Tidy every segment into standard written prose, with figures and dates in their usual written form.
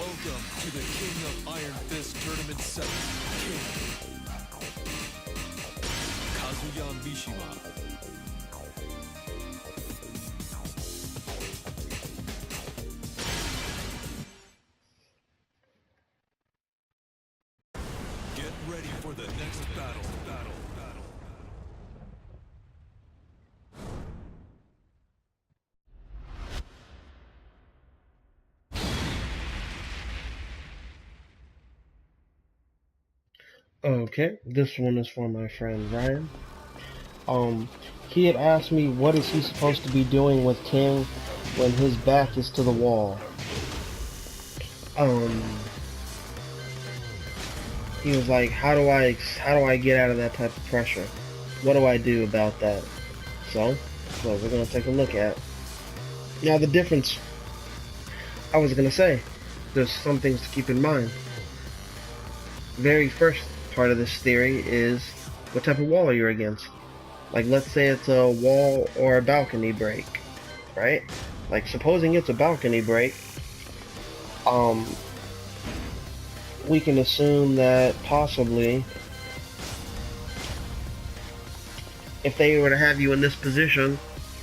Welcome to the King of Iron Fist Tournament 7, King Kazuya Mishima. Get ready for the next battle. Okay, this one is for my friend Ryan. He had asked me what is he supposed to be doing with King when his back is to the wall. He was like, how do I get out of that type of pressure? What do I do about that? So, what we're gonna take a look at. Now the difference, I was gonna say, there's some things to keep in mind. Very first part of this theory is what type of wall are you against? Like, let's say it's a wall or a balcony break, right? Like, supposing it's a balcony break, we can assume that possibly if they were to have you in this position,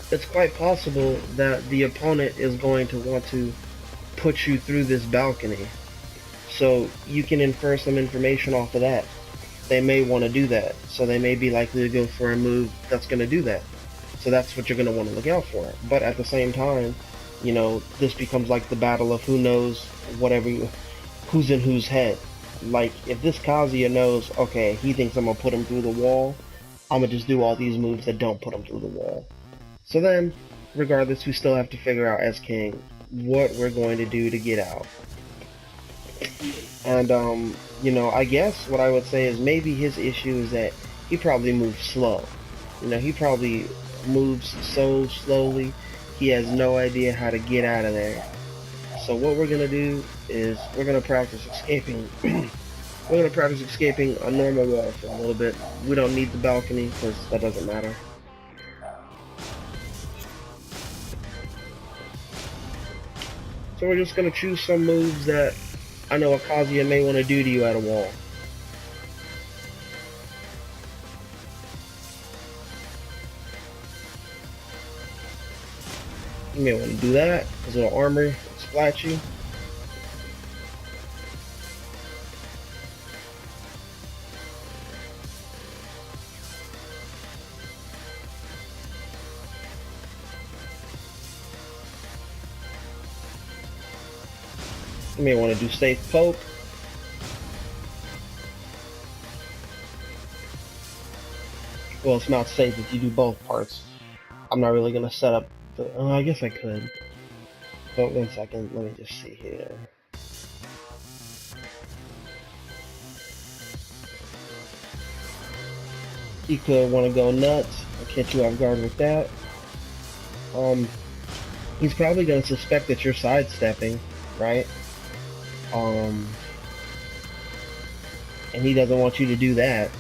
it's quite possible that the opponent is going to want to put you through this balcony. So you can infer some information off of that. They may want to do that, so they may be likely to go for a move that's going to do that. So that's what you're going to want to look out for. But at the same time, you know, this becomes like the battle of who knows who's in whose head. Like, if this Kazuya knows, okay, he thinks I'm going to put him through the wall, I'm going to just do all these moves that don't put him through the wall. So then, regardless, we still have to figure out as King what we're going to do to get out. And, you know, I guess what I would say is maybe his issue is that he probably moves slow. You know, he probably moves so slowly, he has no idea how to get out of there. So what we're going to do is we're going to practice escaping. We're going to practice escaping a normal wall for a little bit. We don't need the balcony because that doesn't matter. So we're just going to choose some moves that I know a Kazuya may want to do to you at a wall. You may want to do that because it'll armor splat you. You may want to do safe poke. Well, it's not safe if you do both parts. I'm not really going to set up the... Oh, I guess I could. But 1 second, let me just see here. You could want to go nuts. I'll catch you off guard with that. He's probably going to suspect that you're sidestepping, right? And he doesn't want you to do that.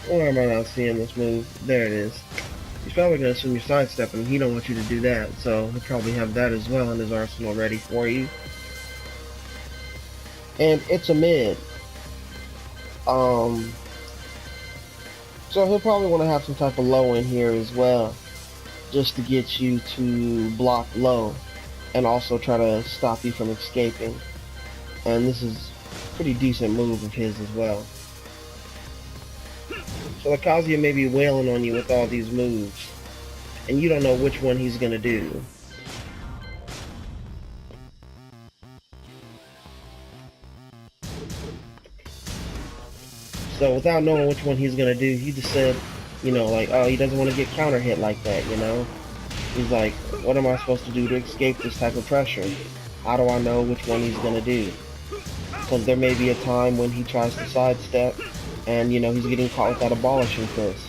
Why am I not seeing this move? There it is. He's probably going to assume you're sidestepping. He don't want you to do that, so he'll probably have that as well in his arsenal ready for you. And it's a mid. So he'll probably want to have some type of low in here as well, just to get you to block low and also try to stop you from escaping. And this is a pretty decent move of his as well. So the Kazuya may be wailing on you with all these moves, and you don't know which one he's gonna do. So without knowing which one he's gonna do, he just said, you know, like, oh, he doesn't want to get counter hit like that, you know? He's like, what am I supposed to do to escape this type of pressure? How do I know which one he's gonna do? Because there may be a time when he tries to sidestep, and, you know, he's getting caught with that abolishing fist.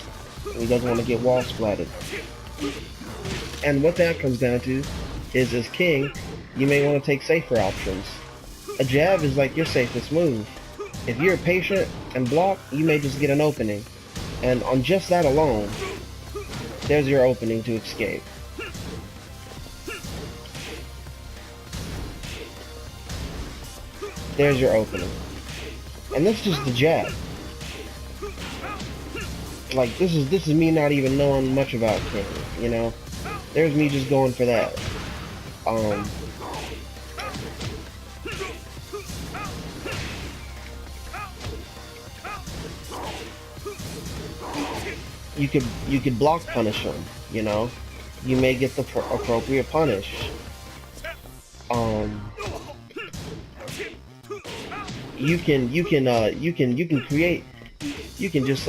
He doesn't want to get wall splatted. And what that comes down to is, as King, you may want to take safer options. a jab is like your safest move. If you're patient and block, you may just get an opening. And on just that alone, there's your opening to escape. There's your opening. And that's just the jab. Like, this is me not even knowing much about King, you know? There's me just going for that. You could block punish him, you know? You may get the appropriate punish. You can create, you can just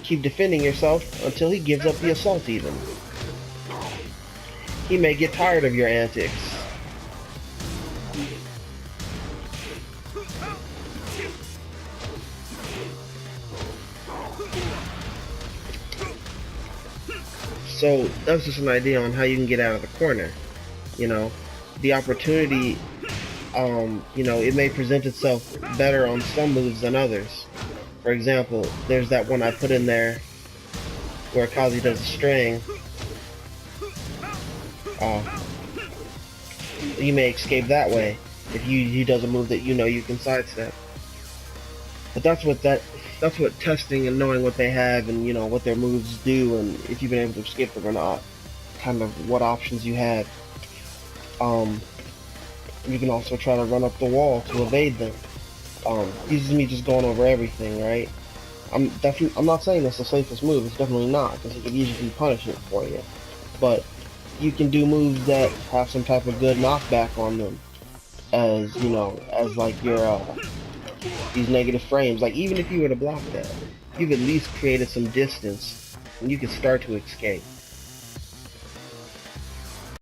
keep defending yourself until he gives up the assault even. He may get tired of your antics. So that's just an idea on how you can get out of the corner. You know, the opportunity, you know, it may present itself better on some moves than others. For example, there's that one I put in there where Kazi does a string. You may escape that way if he does a move that you know you can sidestep. But that's what testing and knowing what they have and, you know, what their moves do and if you've been able to escape them or not, kind of what options you have. You can also try to run up the wall to evade them. This is me just going over everything, right? I'm not saying it's the safest move. It's definitely not, because it could easily be punishment for you. But you can do moves that have some type of good knockback on them, as you know, as like your these negative frames. Like even if you were to block that, you've at least created some distance, and you can start to escape.